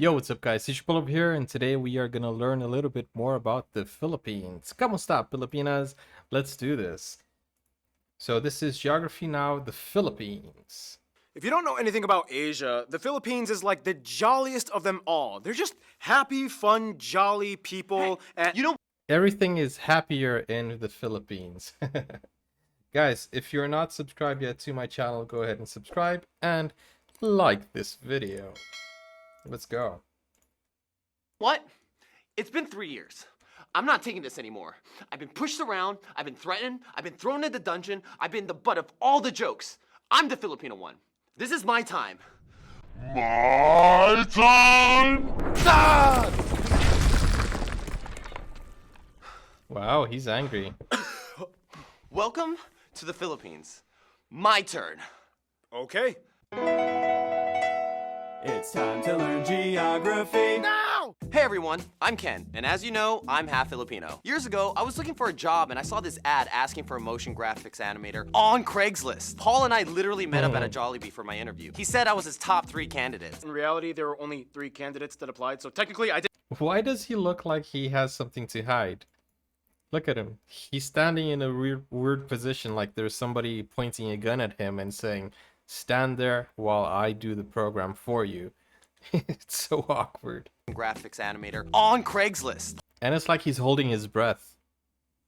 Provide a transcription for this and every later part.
Yo, what's up guys? Teacherpaul over here, and today we are gonna learn a little bit more about the Philippines. ¿Cómo está, Filipinas? Let's do this. So this is geography now, the Philippines. If you don't know anything about Asia, the Philippines is like the jolliest of them all. They're just happy, fun, jolly people, and Everything is happier in the Philippines. Guys, if you're not subscribed yet to my channel, go ahead and subscribe and like this video. Let's go. What? It's been 3 years. I'm not taking this anymore. I've been pushed around, I've been threatened, I've been thrown in the dungeon, I've been the butt of all the jokes. I'm the Filipino one. This is my time. My time! Ah! Wow, he's angry. Welcome to the Philippines. My turn. okay. It's time to learn geography. Now! Hey everyone, I'm Ken, and as you know, I'm half Filipino. Years ago, I was looking for a job and I saw this ad asking for a motion graphics animator on Craigslist. Paul and I literally met up at a Jollibee for my interview. He said I was his top 3 candidates. In reality, there were only 3 candidates that applied, so technically I did. Why does he look like he has something to hide? Look at him. He's standing in a weird position, like there's somebody pointing a gun at him and saying, "Stand there while I do the program for you." It's so awkward. Graphics animator on Craigslist. And it's like he's holding his breath.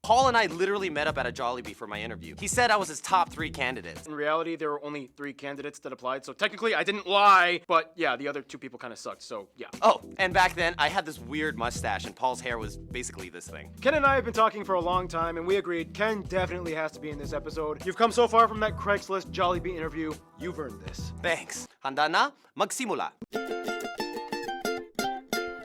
Paul and I literally met up at a Jollibee for my interview. He said I was his top 3 candidates. In reality, there were only 3 candidates that applied, so technically I didn't lie, but yeah, the other 2 people kind of sucked, so yeah. Oh, and back then, I had this weird mustache and Paul's hair was basically this thing. Ken and I have been talking for a long time, and we agreed Ken definitely has to be in this episode. You've come so far from that Craigslist Jollibee interview, you've earned this. Thanks. Handa na? Magsimula.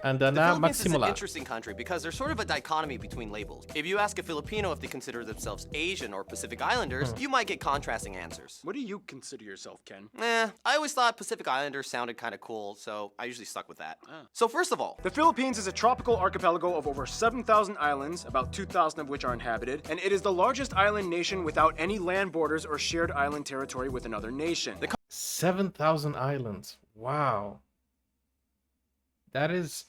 And The na Philippines is an Maximula. interesting country because there's sort of a dichotomy between labels. If you ask a Filipino if they consider themselves Asian or Pacific Islanders, you might get contrasting answers. What do you consider yourself, Ken? I always thought Pacific Islanders sounded kind of cool, so I usually stuck with that. So first of all, The Philippines is a tropical archipelago of over 7,000 islands, about 2,000 of which are inhabited, and it is the largest island nation without any land borders or shared island territory with another nation. 7,000 islands. Wow. That is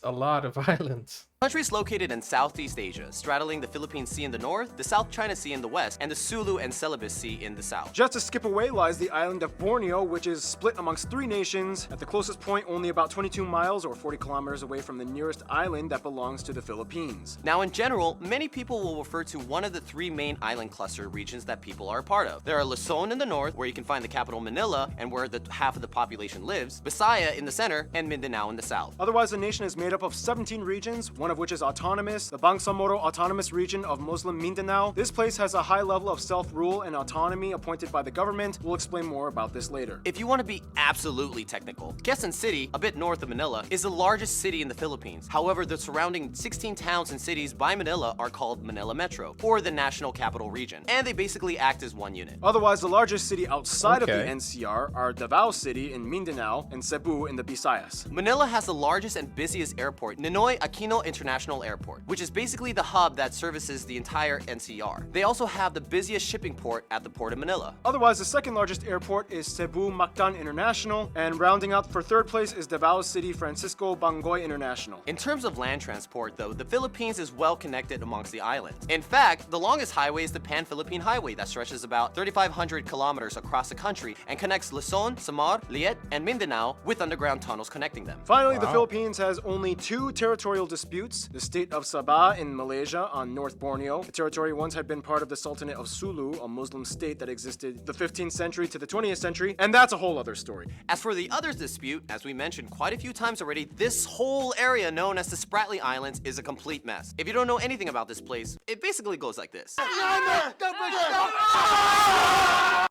a lot of islands. the country is located in Southeast Asia, straddling the Philippine Sea in the north, the South China Sea in the west, and the Sulu and Celebes Sea in the south. Just a skip away lies the island of Borneo, which is split amongst 3 nations, at the closest point only about 22 miles or 40 kilometers away from the nearest island that belongs to the Philippines. Now, in general, many people will refer to one of the 3 main island cluster regions that people are a part of. There are Luzon in the north, where you can find the capital Manila and where the half of the population lives, Visaya in the center, and Mindanao in the south. Otherwise, the nation is made up of 17 regions, one of which is autonomous, the Bangsamoro Autonomous Region of Muslim Mindanao. This place has a high level of self-rule and autonomy appointed by the government. We'll explain more about this later. If you want to be absolutely technical, Quezon City, a bit north of Manila, is the largest city in the Philippines. However, the surrounding 16 towns and cities by Manila are called Manila Metro, or the National Capital Region, and they basically act as one unit. Otherwise, the largest city outside of the Okay. NCR are Davao City in Mindanao and Cebu in the Visayas. Manila has the largest and busiest airport, Ninoy Aquino International Airport, which is basically the hub that services the entire NCR. They also have the busiest shipping port at the Port of Manila. Otherwise, the second largest airport is Cebu Mactan International, and rounding out for third place is Davao City Francisco Bangoy International. In terms of land transport, though, the Philippines is well connected amongst the islands. In fact, the longest highway is the Pan-Philippine Highway that stretches about 3,500 kilometers across the country and connects Luzon, Samar, Liet, and Mindanao with underground tunnels connecting them. Finally, the Wow. Philippines has only 2 territorial disputes. The state of Sabah in Malaysia on North Borneo. The territory once had been part of the Sultanate of Sulu, a Muslim state that existed the 15th century to the 20th century, and that's a whole other story. As for the others dispute, as we mentioned quite a few times already, this whole area known as the Spratly Islands is a complete mess. If you don't know anything about this place, it basically goes like this.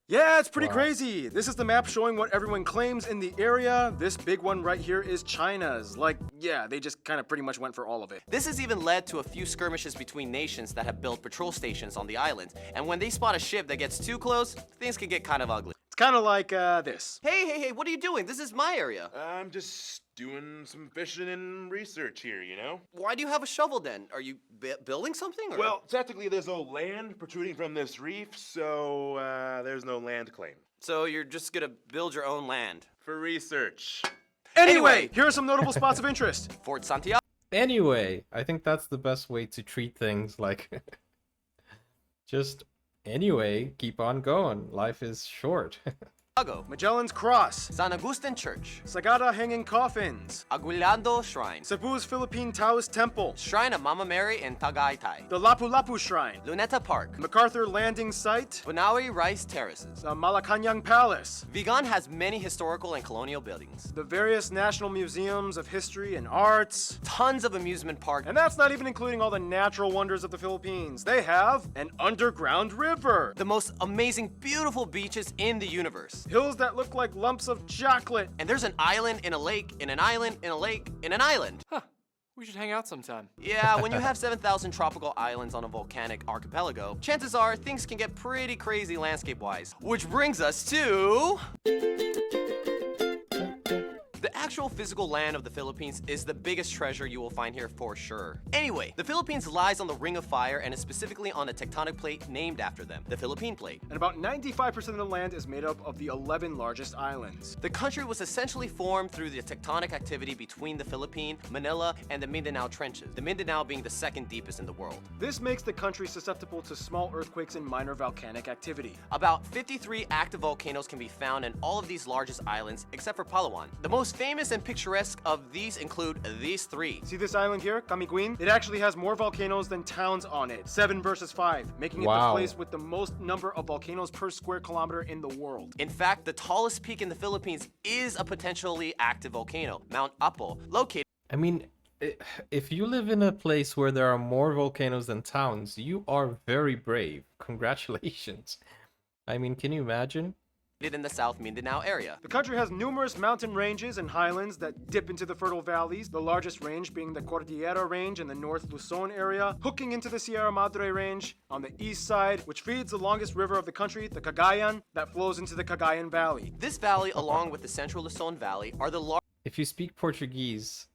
Yeah, it's pretty crazy. This is the map showing what everyone claims in the area. This big one right here is China's. Like, yeah, they just kind of pretty much went for all of it. This has even led to a few skirmishes between nations that have built patrol stations on the islands, and when they spot a ship that gets too close, things can get kind of ugly. It's kind of like this. Hey, what are you doing? This is my area. I'm just doing some fishing and research here, you know? Why do you have a shovel then? Are you building something? Or? Well, technically there's no land protruding from this reef, so there's no land claim. So you're just gonna build your own land. For research. Anyway, here are some notable spots of interest. Fort Santiago. Anyway, I think that's the best way to treat things, like just anyway, keep on going. Life is short. Magellan's Cross, San Agustin Church, Sagada Hanging Coffins, Aguinaldo Shrine, Cebu's Philippine Taoist Temple, Shrine of Mama Mary in Tagaytay, the Lapu-Lapu Shrine, Luneta Park, MacArthur Landing Site, Bunawi Rice Terraces. the Malacanang Palace, Vigan has many historical and colonial buildings, the various national museums of history and arts, tons of amusement parks, and that's not even including all the natural wonders of the Philippines. They have an underground river, the most amazing, beautiful beaches in the universe. hills that look like lumps of chocolate, And there's an island in a lake, in an island, in a lake, in an island. We should hang out sometime. Yeah, when you have 7,000 tropical islands on a volcanic archipelago, chances are things can get pretty crazy landscape-wise. Which brings us to... The actual physical land of the Philippines is the biggest treasure you will find here for sure. Anyway, the Philippines lies on the Ring of Fire and is specifically on a tectonic plate named after them, the Philippine Plate. and about 95% of the land is made up of the 11 largest islands. The country was essentially formed through the tectonic activity between the Philippine, Manila, and the Mindanao Trenches, the Mindanao being the second deepest in the world. This makes the country susceptible to small earthquakes and minor volcanic activity. About 53 active volcanoes can be found in all of these largest islands, except for Palawan. The most famous and picturesque of these include these three. See this island here, Camiguin? It actually has more volcanoes than towns on it, 7 versus 5, making it the Wow. place with the most number of volcanoes per square kilometer in the world. In fact, the tallest peak in the Philippines is a potentially active volcano, Mount Apo, located I mean, if you live in a place where there are more volcanoes than towns, you are very brave. Congratulations. I mean, can you imagine? in the South Mindanao area. The country has numerous mountain ranges and highlands that dip into the fertile valleys, the largest range being the Cordillera Range in the North Luzon area, hooking into the Sierra Madre Range on the east side, which feeds the longest river of the country, the Cagayan, that flows into the Cagayan Valley. This valley, along with the Central Luzon Valley, are the largest If you speak Portuguese,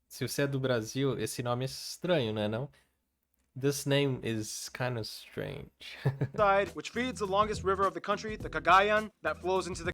se você é do Brasil, esse nome é estranho, né, não? This name is kind of strange. Side, which feeds the longest river of the country, the Cagayan, that flows into the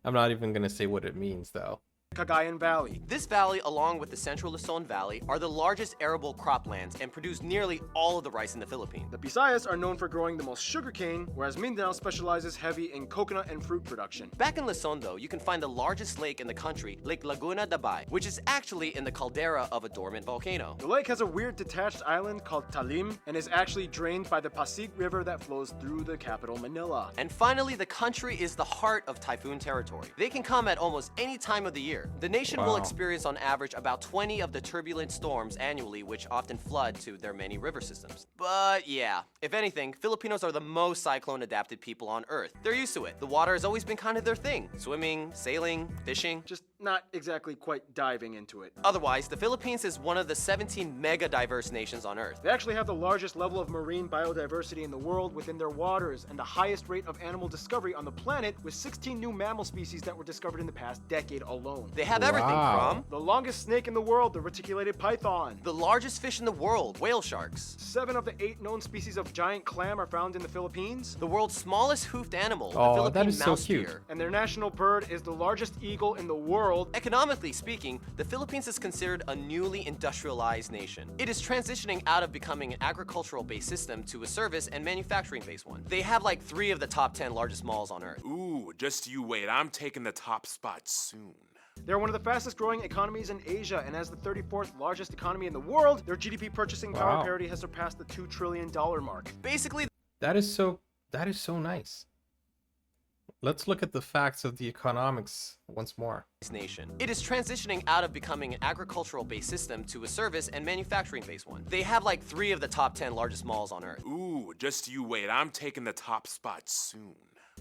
I'm not even gonna say what it means, though. Cagayan Valley. This valley, along with the Central Luzon Valley, are the largest arable croplands and produce nearly all of the rice in the Philippines. The Visayas are known for growing the most sugarcane, whereas Mindanao specializes heavy in coconut and fruit production. Back in Luzon, though, you can find the largest lake in the country, Lake Laguna de Bay, which is actually in the caldera of a dormant volcano. The lake has a weird detached island called Talim and is actually drained by the Pasig River that flows through the capital, Manila. And finally, the country is the heart of typhoon territory. They can come at almost any time of the year. The nation will Wow. experience on average about 20 of the turbulent storms annually, which often flood to their many river systems. But yeah, if anything, Filipinos are the most cyclone-adapted people on Earth. They're used to it. The water has always been kind of their thing. Swimming, sailing, fishing. Just not exactly quite diving into it. Otherwise, the Philippines is one of the 17 mega-diverse nations on Earth. They actually have the largest level of marine biodiversity in the world within their waters and the highest rate of animal discovery on the planet, with 16 new mammal species that were discovered in the past decade alone. They have everything Wow. from The longest snake in the world, the reticulated python. the largest fish in the world, whale sharks, 7 of the 8 known species of giant clam are found in the Philippines. the world's smallest hoofed animal, the Oh, Philippine that is so mouse cute. deer. And their national bird is the largest eagle in the world. Economically speaking, the Philippines is considered a newly industrialized nation. It is transitioning out of becoming an agricultural-based system to a service and manufacturing-based one. They have like 3 of the top 10 largest malls on Earth. Ooh, just you wait. I'm taking the top spot soon. They're one of the fastest growing economies in Asia, and as the 34th largest economy in the world, their GDP purchasing power Wow. parity has surpassed the $2 trillion mark. Basically, That is so nice. Let's look at the facts of the economics once more. this nation. It is transitioning out of becoming an agricultural-based system to a service and manufacturing-based one. They have like 3 of the top 10 largest malls on Earth. Ooh, just you wait. I'm taking the top spot soon.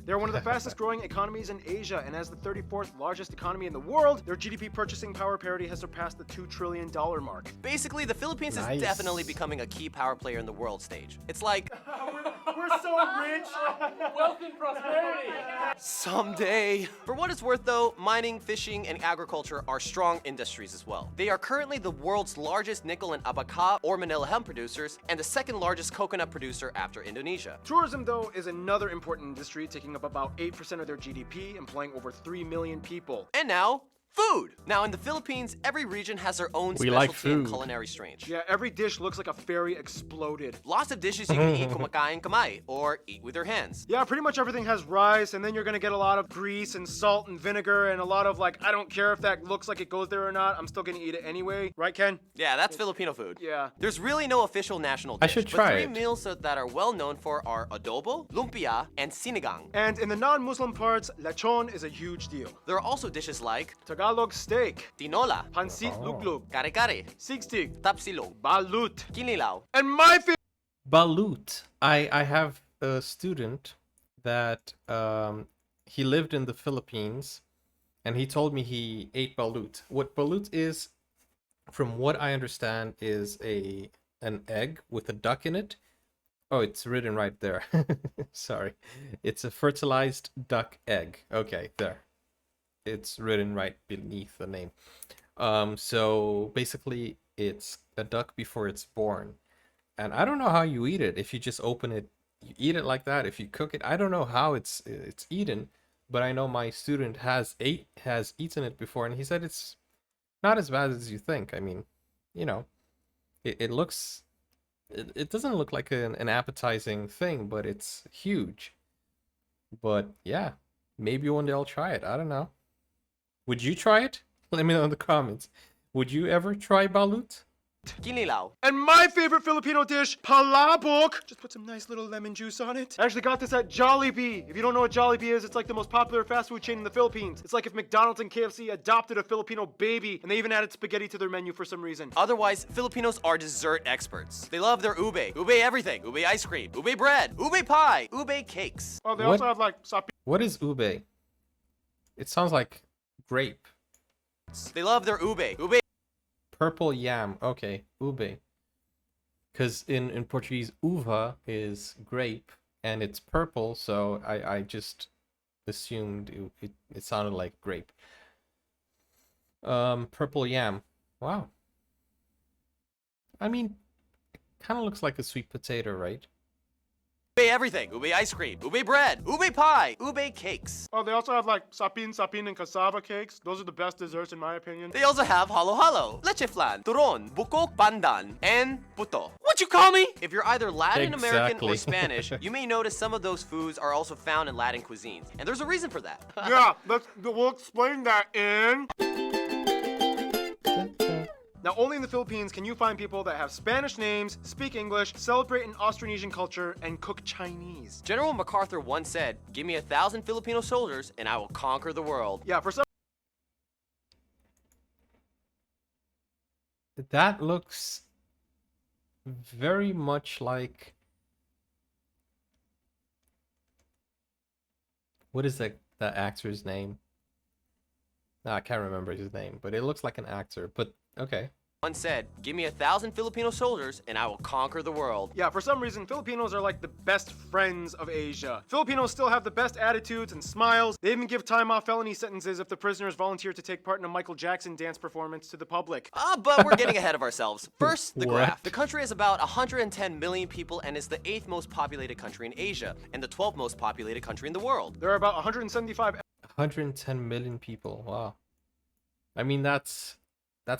They're one of the fastest growing economies in Asia, and as the 34th largest economy in the world, their GDP purchasing power parity has surpassed the $2 trillion mark. Basically, the Philippines Nice. is definitely becoming a key power player in the world stage. It's like, We're so rich! Wealth and prosperity. someday. For what it's worth though, mining, fishing, and agriculture are strong industries as well. They are currently the world's largest nickel and abaca or Manila hemp producers, and the second largest coconut producer after Indonesia. Tourism, though, is another important industry, taking making up about 8% of their GDP, employing over 3 million people. And now, food! Now, in the Philippines, every region has their own We like specialty and food. culinary strange. Yeah, every dish looks like a fairy exploded. Lots of dishes you can eat kumakain kamay, or eat with your hands. Yeah, pretty much everything has rice, and then you're gonna get a lot of grease and salt and vinegar, and a lot of like, I don't care if that looks like it goes there or not, I'm still gonna eat it anyway. Right, Ken? Yeah, that's Filipino food. Yeah. There's really no official national I dish, should but try three it. meals that are well known for are adobo, lumpia, and sinigang. And in the non-Muslim parts, lechon is a huge deal. There are also dishes like Tagalog steak, tinola, pansit luglug, kare-kare, sigstig, tapsilog, balut, kinilaw. and my favorite. Balut. I have a student that he lived in the Philippines, and he told me he ate balut. What balut is, from what I understand, is an egg with a duck in it. Oh, it's written right there. Sorry. It's a fertilized duck egg. Okay, there. It's written right beneath the name. So basically it's a duck before it's born. And I don't know how you eat it. If you just open it, you eat it like that. If you cook it, I don't know how it's eaten, but I know my student has eaten it before, and he said it's not as bad as you think. I mean, you know, it looks it doesn't look like an appetizing thing, but it's huge. But yeah, maybe one day I'll try it. I don't know. Would you try it? Let me know in the comments. Would you ever try balut? Kinilaw. And my favorite Filipino dish, palabok. Just put some nice little lemon juice on it. I actually got this at Jollibee. If you don't know what Jollibee is, it's like the most popular fast food chain in the Philippines. It's like if McDonald's and KFC adopted a Filipino baby, and they even added spaghetti to their menu for some reason. Otherwise, Filipinos are dessert experts. They love their ube, ube everything, ube ice cream, ube bread, ube pie, ube cakes. Oh, they What? also have like sapi. What is ube? It sounds like grape. They love their ube, ube Purple yam. Okay, ube. Because in Portuguese, uva is grape, and it's purple, so I just assumed it sounded like grape. Purple yam. Wow. I mean, it kind of looks like a sweet potato, right? everything, ube ice cream, ube bread, ube pie, ube cakes. Oh, they also have like sapin, and cassava cakes. Those are the best desserts in my opinion. They also have halo-halo, leche flan, turon, bukok pandan, and puto. What you call me? If you're either Latin American or Exactly. Spanish, you may notice some of those foods are also found in Latin cuisines, and there's a reason for that. Yeah, we'll explain that in. Now, only in the Philippines can you find people that have Spanish names, speak English, celebrate an Austronesian culture, and cook Chinese. General MacArthur once said, "Give me 1,000 Filipino soldiers and I will conquer the world." Yeah, for some That looks very much like... What is that actor's name? No, I can't remember his name, but it looks like an actor. But okay. Once said, "Give me 1,000 Filipino soldiers and I will conquer the world." Yeah, for some reason, Filipinos are like the best friends of Asia. Filipinos still have the best attitudes and smiles. They even give time off felony sentences if the prisoners volunteer to take part in a Michael Jackson dance performance to the public. But we're getting ahead of ourselves. First, the What? graph. The country has about 110 million people and is the 8th most populated country in Asia and the 12th most populated country in the world. There are about 175 110 million people. Wow. I mean, that's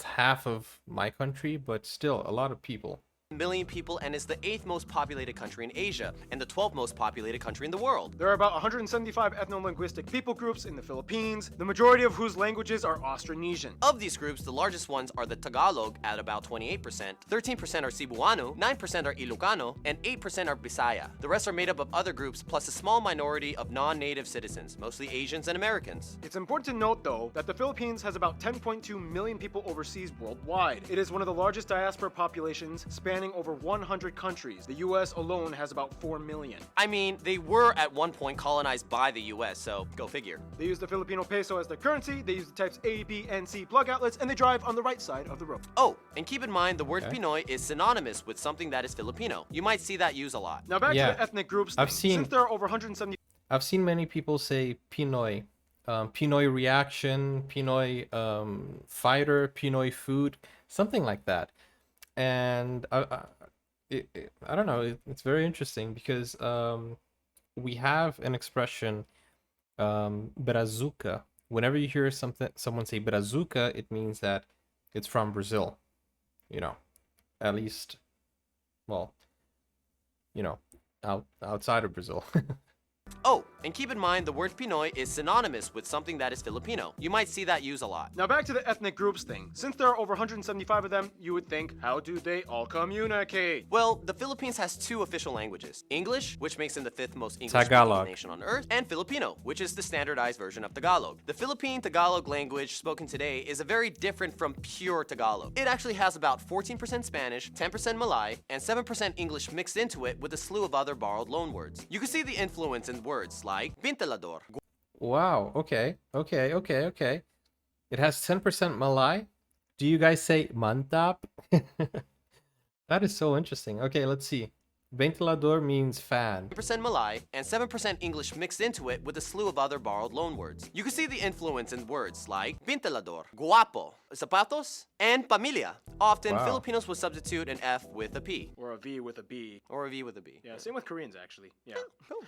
half of my country, but still a lot of people. Million people and is the 8th most populated country in Asia and the 12th most populated country in the world. There are about 175 ethno-linguistic people groups in the Philippines, the majority of whose languages are Austronesian. Of these groups, the largest ones are the Tagalog at about 28%, 13% are Cebuano, 9% are Ilocano, and 8% are Bisaya. The rest are made up of other groups plus a small minority of non-native citizens, mostly Asians and Americans. It's important to note, though, that the Philippines has about 10.2 million people overseas worldwide. It is one of the largest diaspora populations, spanning over 100 countries. The US alone has about 4 million. I mean, they were at one point colonized by the US, so go figure. They use the Filipino peso as their currency, they use the types A, B, and C plug outlets, and they drive on the right side of the road. Oh, and keep in mind the word Okay. Pinoy is synonymous with something that is Filipino. You might see that used a lot. Now back Yeah. to the ethnic groups. I've thing. seen- Since there are over 170 I've seen many people say Pinoy. Pinoy reaction, Pinoy fighter, Pinoy food, something like that. And I don't know, it's very interesting because we have an expression, brazuca. Whenever you hear someone say brazuca, it means that it's from Brazil. You know, at least, well, you know, outside of Brazil. Oh, and keep in mind the word Pinoy is synonymous with something that is Filipino. You might see that used a lot. Now back to the ethnic groups thing. Since there are over 175 of them, you would think, how do they all communicate? Well, the Philippines has two official languages. English, which makes them the fifth most English-speaking Tagalog. nation on earth, and Filipino, which is the standardized version of Tagalog. The Philippine Tagalog language spoken today is a very different from pure Tagalog. It actually has about 14% Spanish, 10% Malay, and 7% English mixed into it with a slew of other borrowed loanwords. You can see the influence in words like ventilador. Wow. Okay. It has 10% Malay. Do you guys say mantap? That is so interesting. Okay, let's see. Ventilador means fan. 10% Malay, and 7% English mixed into it with a slew of other borrowed loanwords. You can see the influence in words like ventilador, guapo, zapatos, and familia. Often, Wow. Filipinos will substitute an F with a P. Or a V with a B. Or a V with a B. Yeah, same with Koreans actually. Yeah.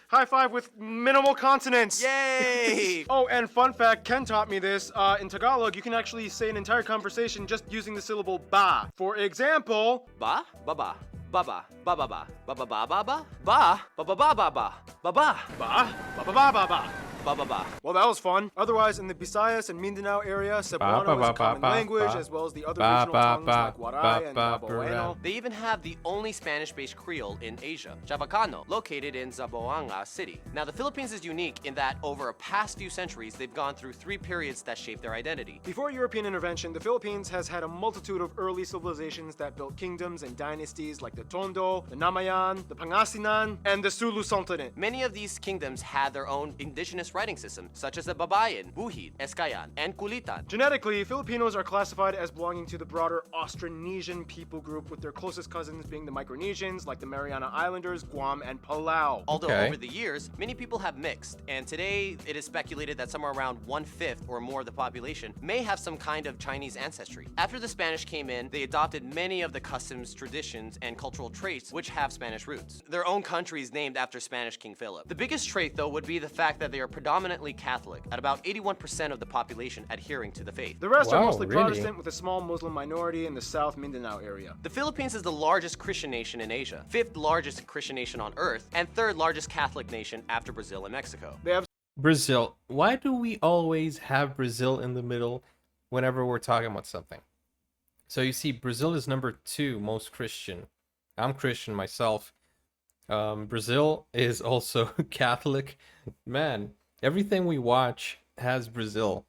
High five with minimal consonants. Yay! Oh, and fun fact, Ken taught me this. In Tagalog, you can actually say an entire conversation just using the syllable ba. For example, Ba, baba, baba, baba, ba, baba, ba, ba, ba, ba, baba, ba, ba, ba, ba, ba, ba, ba, ba, ba, ba, ba. ba, ba, ba. Well, that was fun. Otherwise, in the Visayas and Mindanao area, Cebuano ba, is a ba, common ba, language, ba. as well as the other Ba, regional ba, tongues ba, like Waray ba, and ba, Labuano. They even have the only Spanish-based Creole in Asia, Chavacano, located in Zamboanga City. Now, the Philippines is unique in that over a past few centuries, they've gone through three periods that shaped their identity. Before European intervention, the Philippines has had a multitude of early civilizations that built kingdoms and dynasties like the Tondo, the Namayan, the Pangasinan, and the Sulu Sultanate. Many of these kingdoms had their own indigenous writing system, such as the Babayan, Buhid, Eskayan, and Kulitan. Genetically, Filipinos are classified as belonging to the broader Austronesian people group, with their closest cousins being the Micronesians, like the Mariana Islanders, Guam, and Palau. Although Okay. over the years, many people have mixed, and today it is speculated that somewhere around 1/5 or more of the population may have some kind of Chinese ancestry. After the Spanish came in, they adopted many of the customs, traditions, and cultural traits which have Spanish roots. Their own country is named after Spanish King Philip. The biggest trait, though, would be the fact that they are predominantly Catholic, at about 81% of the population adhering to the faith. The rest are Wow, mostly really? Protestant, with a small Muslim minority in the South Mindanao area. The Philippines is the largest Christian nation in Asia, fifth largest Christian nation on earth, and third largest Catholic nation after Brazil and Mexico. They have Brazil. Why do we always have Brazil in the middle whenever we're talking about something? So you see, Brazil is number 2 most Christian. I'm Christian myself. Brazil is also Catholic. Man, everything we watch has Brazil.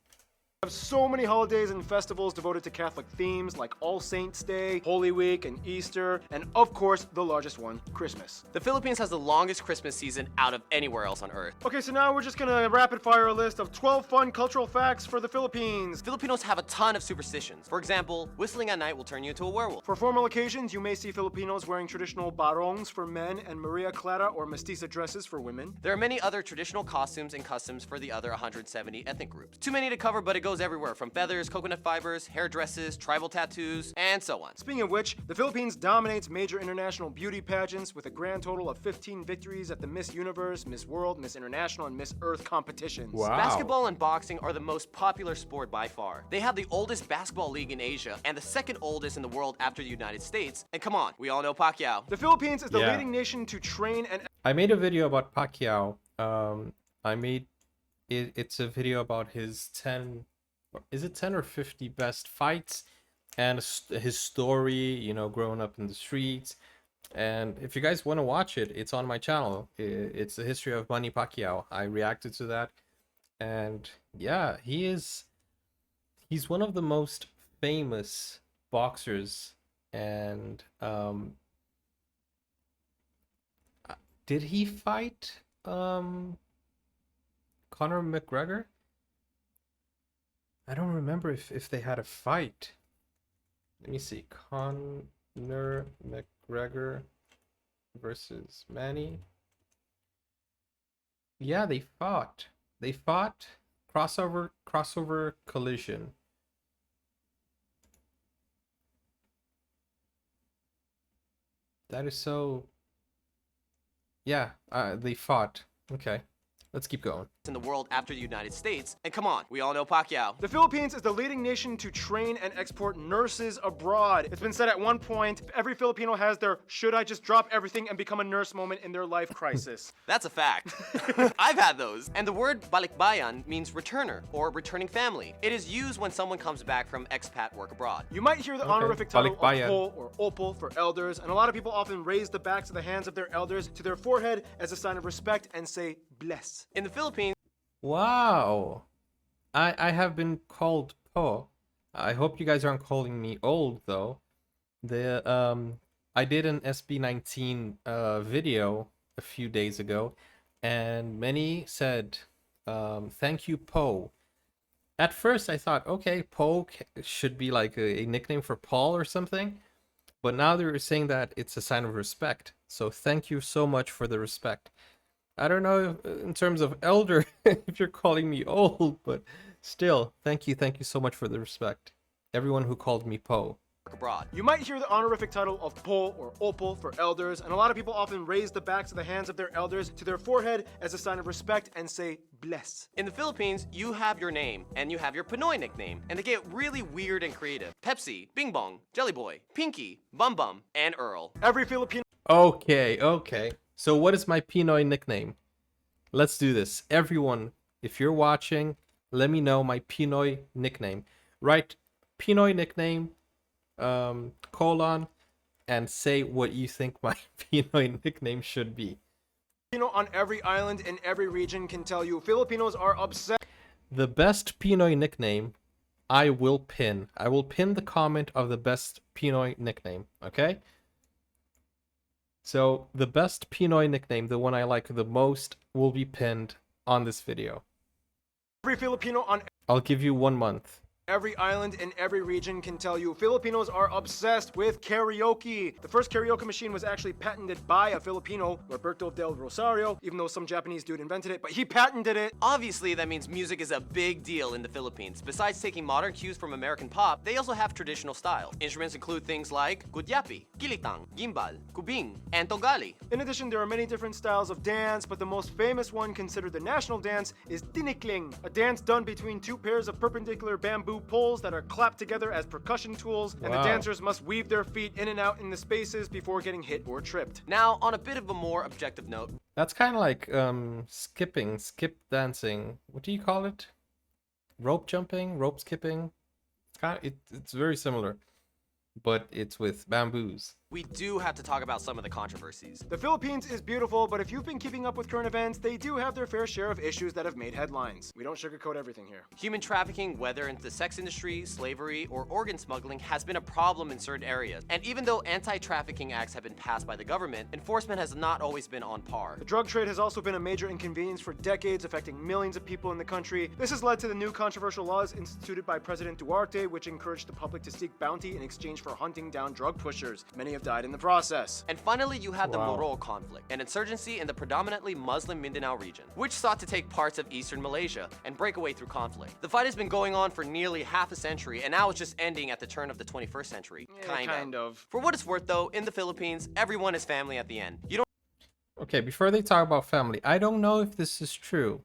so many holidays and festivals devoted to Catholic themes like All Saints Day, Holy Week, and Easter, and of course, the largest one, Christmas. The Philippines has the longest Christmas season out of anywhere else on earth. Okay, so now we're just gonna rapid fire a list of 12 fun cultural facts for the Philippines. Filipinos have a ton of superstitions. For example, whistling at night will turn you into a werewolf. For formal occasions, you may see Filipinos wearing traditional barongs for men and Maria Clara or mestiza dresses for women. There are many other traditional costumes and customs for the other 170 ethnic groups. Too many to cover, but it goes everywhere from feathers, coconut fibers, hair dresses, tribal tattoos, and so on. Speaking of which, the Philippines dominates major international beauty pageants with a grand total of 15 victories at the Miss Universe, Miss World, Miss International, and Miss Earth competitions. Wow. Basketball and boxing are the most popular sport by far. They have the oldest basketball league in Asia and the second oldest in the world after the United States. And come on, we all know Pacquiao. The Philippines is the Yeah. leading nation to train and I made a video about Pacquiao. It's a video about his 10, is it 10 or 50 best fights, and his story, you know, growing up in the streets. And if you guys want to watch it, it's on my channel. It's the history of Manny Pacquiao. I reacted to that, and yeah, he's one of the most famous boxers. And did he fight Conor McGregor? I don't remember if they had a fight. Let me see. Conor McGregor versus Manny. Yeah, they fought. They fought crossover collision. That is so. Yeah, they fought. Okay, let's keep going. in the world after the United States. And come on, we all know Pacquiao. The Philippines is the leading nation to train and export nurses abroad. It's been said at one point, every Filipino has their should I just drop everything and become a nurse moment in their life crisis. That's a fact. I've had those. And the word balikbayan means returner or returning family. It is used when someone comes back from expat work abroad. You might hear the honorific title of Balikbayan. po or opal for elders, and a lot of people often raise the backs of the hands of their elders to their forehead as a sign of respect and say bless. In the Philippines, Wow. I have been called Po. I hope you guys aren't calling me old though. I did an SB19 video a few days ago, and many said thank you Po. At first I thought, okay, Po should be like a nickname for Paul or something, but now they're saying that it's a sign of respect. So thank you so much for the respect. I don't know if, in terms of elder, if you're calling me old, but still, thank you so much for the respect. Everyone who called me Po. abroad. You might hear the honorific title of po or opal for elders, and a lot of people often raise the backs of the hands of their elders to their forehead as a sign of respect and say bless. In the Philippines, you have your name and you have your Pinoy nickname, and they get really weird and creative. Pepsi, Bing Bong, Jelly Boy, Pinky, Bum Bum, and Earl. Every Filipino Okay. So what is my Pinoy nickname? Let's do this. Everyone, if you're watching, let me know my Pinoy nickname. Write Pinoy nickname, colon, and say what you think my Pinoy nickname should be. on every island in every region can tell you Filipinos are obsessed The best Pinoy nickname, I will pin. I will pin the comment of the best Pinoy nickname, okay? So the best Pinoy nickname, the one I like the most, will be pinned on this video. every Filipino on I'll give you 1 month. every island in every region can tell you Filipinos are obsessed with karaoke. The first karaoke machine was actually patented by a Filipino, Roberto del Rosario, even though some Japanese dude invented it, but he patented it. Obviously, that means music is a big deal in the Philippines. Besides taking modern cues from American pop, they also have traditional styles. Instruments include things like gudyapi, kilitang, gimbal, kubing, and togali. In addition, there are many different styles of dance, but the most famous one considered the national dance is tinikling, a dance done between two pairs of perpendicular bamboo poles that are clapped together as percussion tools, and the Wow. dancers must weave their feet in and out in the spaces before getting hit or tripped. Now, on a bit of a more objective note, That's kind of like skip dancing. What do you call it? Rope jumping, rope skipping. It's very similar, but it's with bamboos. we do have to talk about some of the controversies. The Philippines is beautiful, but if you've been keeping up with current events, they do have their fair share of issues that have made headlines. We don't sugarcoat everything here. Human trafficking, whether in the sex industry, slavery, or organ smuggling, has been a problem in certain areas. And even though anti-trafficking acts have been passed by the government, enforcement has not always been on par. The drug trade has also been a major inconvenience for decades, affecting millions of people in the country. This has led to the new controversial laws instituted by President Duarte, which encouraged the public to seek bounty in exchange for hunting down drug pushers. Many have died in the process. And finally, you have the Wow. Moro conflict, an insurgency in the predominantly Muslim Mindanao region, which sought to take parts of eastern Malaysia and break away through conflict. The fight has been going on for nearly half a century, and now it's just ending at the turn of the 21st century. Kind of. For what it's worth, though, in the Philippines, everyone is family at the end. You don't Okay, before they talk about family, I don't know if this is true.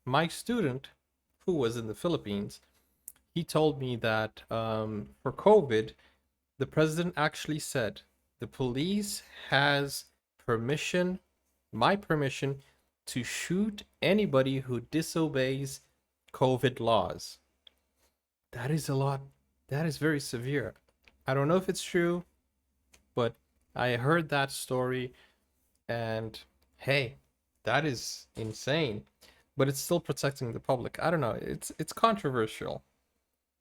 My student, who was in the Philippines, he told me that for COVID, the president actually said the police has permission, my permission, to shoot anybody who disobeys COVID laws. That is a lot. That is very severe. I don't know if it's true, but I heard that story, and hey, that is insane. But it's still protecting the public. I don't know. It's controversial.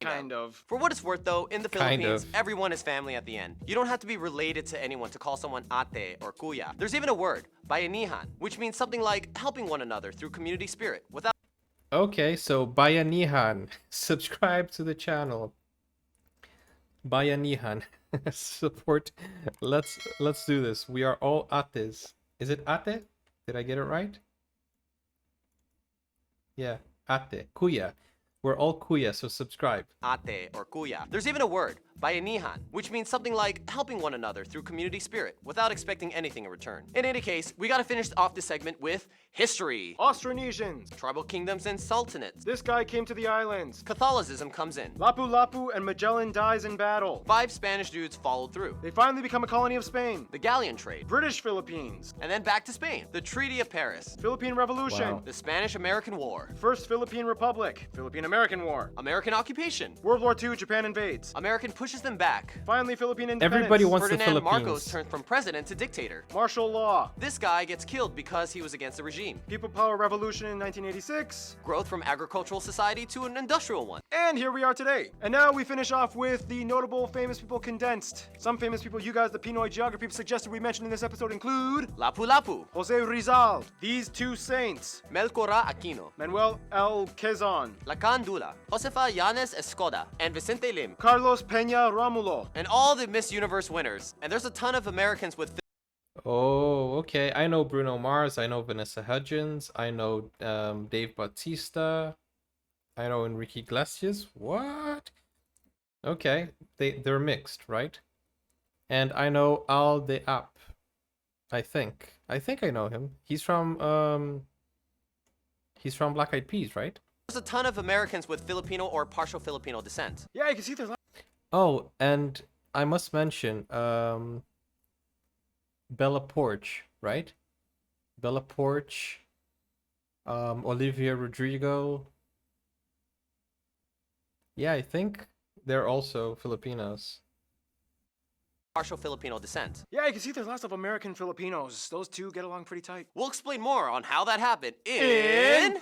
Kind of. For what it's worth, though, in the Kind Philippines, of. everyone is family at the end. You don't have to be related to anyone to call someone ate or kuya. There's even a word, bayanihan, which means something like helping one another through community spirit. Without Okay, so Bayanihan, subscribe to the channel. Bayanihan, support. Let's do this. We are all ates. Is it ate? Did I get it right? Yeah, ate, kuya. We're all kuya, so subscribe. ate, or kuya. There's even a word, bayanihan, which means something like helping one another through community spirit without expecting anything in return. In any case, we gotta finish off this segment with history. Austronesians. Tribal kingdoms and sultanates. This guy came to the islands. Catholicism comes in. Lapu-Lapu and Magellan dies in battle. 5 Spanish dudes followed through. They finally become a colony of Spain. The galleon trade. British Philippines. And then back to Spain. The Treaty of Paris. Philippine Revolution. Wow. The Spanish-American War. First Philippine Republic. Philippine-American War. American occupation. World War II, Japan invades. American pushes them back. Finally, Philippine independence. Everybody wants the Ferdinand Marcos Philippines. turned from president to dictator. Martial law. This guy gets killed because he was against the regime. People Power Revolution in 1986. Growth from agricultural society to an industrial one. And here we are today. And now we finish off with the notable famous people condensed. Some famous people you guys, the Pinoy geography suggested we mention in this episode include Lapu-Lapu. Jose Rizal, these two saints, Melchora Aquino. Manuel L. Quezon, Lacan Dula. Josefa Yanes Escoda. And Vicente Lim. Carlos Peña Romulo, And all the Miss Universe winners. And there's a ton of Americans with Oh, okay. I know Bruno Mars. I know Vanessa Hudgens. I know Dave Bautista. I know Enrique Iglesias. What? Okay, they're mixed, right? And I know Al de Ap. I think I know him. He's from Black Eyed Peas, right? There's a ton of Americans with Filipino or partial Filipino descent. Yeah, you can see there's Oh, and I must mention Bella Porch, right? Bella Porch, Olivia Rodrigo. Yeah, I think they're also Filipinos. Partial Filipino descent. Yeah, you can see there's lots of American Filipinos. Those two get along pretty tight. We'll explain more on how that happened in...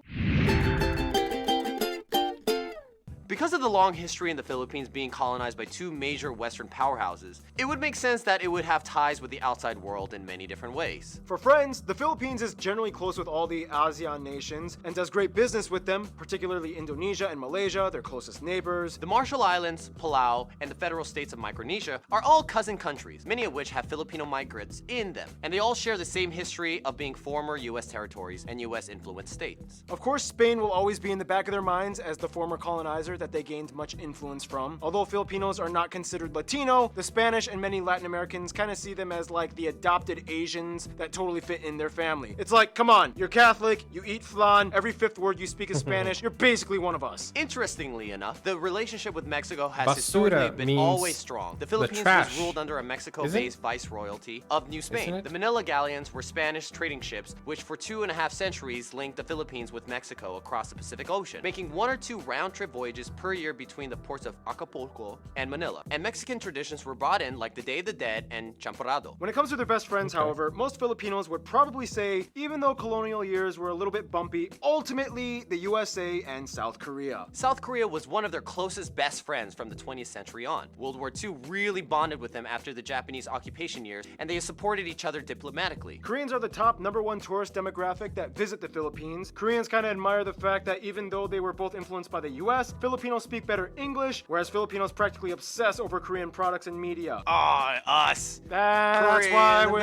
Because of the long history in the Philippines being colonized by 2 major Western powerhouses, it would make sense that it would have ties with the outside world in many different ways. For friends, the Philippines is generally close with all the ASEAN nations and does great business with them, particularly Indonesia and Malaysia, their closest neighbors. The Marshall Islands, Palau, and the federal states of Micronesia are all cousin countries, many of which have Filipino migrants in them, and they all share the same history of being former US territories and US influenced states. Of course, Spain will always be in the back of their minds as the former colonizer that they gained much influence from. Although Filipinos are not considered Latino, the Spanish and many Latin Americans kind of see them as like the adopted Asians that totally fit in their family. It's like, come on, you're Catholic, you eat flan, every 5th word you speak is Spanish, you're basically one of us. Interestingly enough, the relationship with Mexico has Basura historically been means always strong. The Philippines was trash. ruled under a Mexico-based viceroyalty of New Isn't Spain. it? The Manila galleons were Spanish trading ships, which for 2.5 centuries linked the Philippines with Mexico across the Pacific Ocean, making 1 or 2 round-trip voyages per year between the ports of Acapulco and Manila. And Mexican traditions were brought in like the Day of the Dead and Champorado. When it comes to their best friends, Okay. however, most Filipinos would probably say, even though colonial years were a little bit bumpy, ultimately the USA and South Korea. South Korea was one of their closest best friends from the 20th century on. World War II really bonded with them after the Japanese occupation years, and they supported each other diplomatically. Koreans are the top #1 tourist demographic that visit the Philippines. Koreans kind of admire the fact that even though they were both influenced by the US, Filipinos speak better English, whereas Filipinos practically obsess over Korean products and media. Us. That's Korea why and the we're...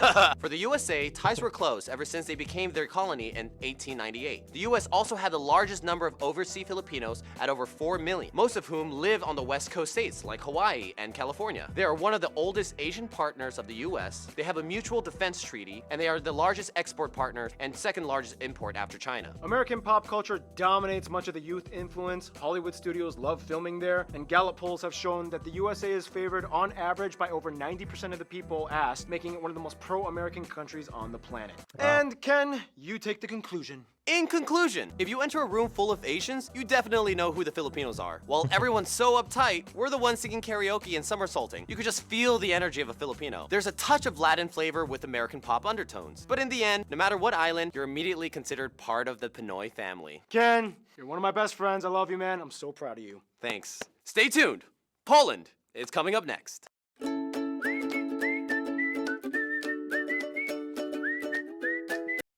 Philippines. For the USA, ties were close ever since they became their colony in 1898. The US also had the largest number of overseas Filipinos at over 4 million, most of whom live on the West Coast states like Hawaii and California. They are one of the oldest Asian partners of the US. They have a mutual defense treaty, and they are the largest export partner and second largest import after China. American pop culture dominates much of the youth influence. Hollywood studios love filming there, and Gallup polls have shown that the USA is favored on average by over 90% of the people asked, making it one of the most pro-American countries on the planet. And Ken, you take the conclusion. In conclusion, if you enter a room full of Asians, you definitely know who the Filipinos are. While everyone's so uptight, we're the ones singing karaoke and somersaulting. You could just feel the energy of a Filipino. There's a touch of Latin flavor with American pop undertones. But in the end, no matter what island, you're immediately considered part of the Pinoy family. Ken, you're one of my best friends. I love you, man. I'm so proud of you. Thanks. Stay tuned. Poland is coming up next.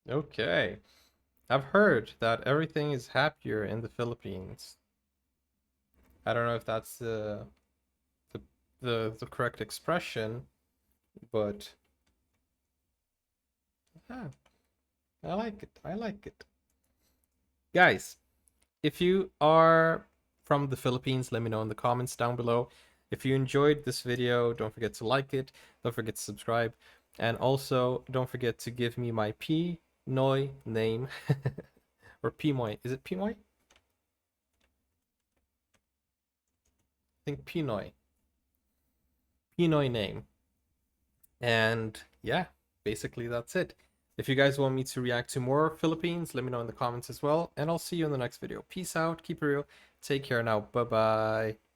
Okay. I've heard that everything is happier in the Philippines. I don't know if that's the correct expression, but yeah, I like it. I like it. Guys, if you are from the Philippines, let me know in the comments down below. If you enjoyed this video, don't forget to like it, don't forget to subscribe, and also don't forget to give me my Pinoy name. Or Pinoy. Is it Pinoy? I think Pinoy. Pinoy name. And yeah, basically that's it. If you guys want me to react to more Philippines, let me know in the comments as well. And I'll see you in the next video. Peace out, keep it real, take care now, bye bye.